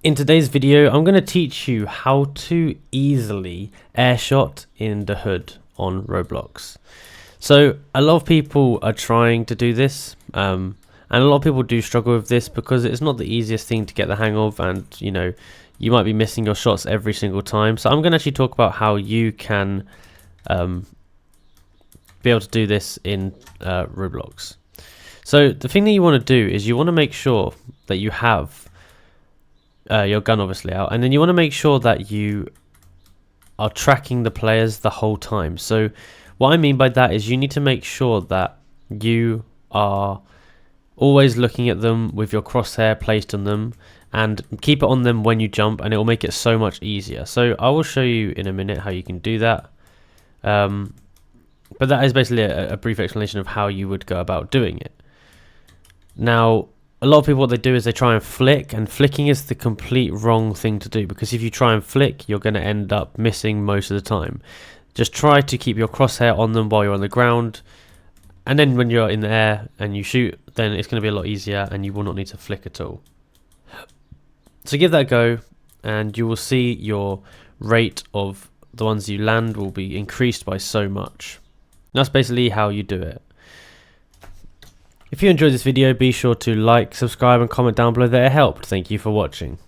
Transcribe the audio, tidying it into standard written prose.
In today's video, I'm going to teach you how to easily airshot in the hood on Roblox. So a lot of people are trying to do this, and a lot of people do struggle with this because it's not the easiest thing to get the hang of, and you might be missing your shots every single time. So I'm going to actually talk about how you can be able to do this in Roblox. So the thing that you want to do is you want to make sure that you have your gun obviously out, and then you want to make sure that you are tracking the players the whole time. So what I mean by that is you need to make sure that you are always looking at them with your crosshair placed on them, and keep it on them when you jump, and it will make it so much easier. So I will show you in a minute how you can do that, but that is basically a brief explanation of how you would go about doing it. Now, a lot of people, what they do is they try and flick, and flicking is the complete wrong thing to do, because if you try and flick, you're going to end up missing most of the time. Just try to keep your crosshair on them while you're on the ground, and then when you're in the air and you shoot, then it's going to be a lot easier and you will not need to flick at all. So give that a go, and you will see your rate of the ones you land will be increased by so much. That's basically how you do it. If you enjoyed this video, be sure to like, subscribe and comment down below that it helped. Thank you for watching.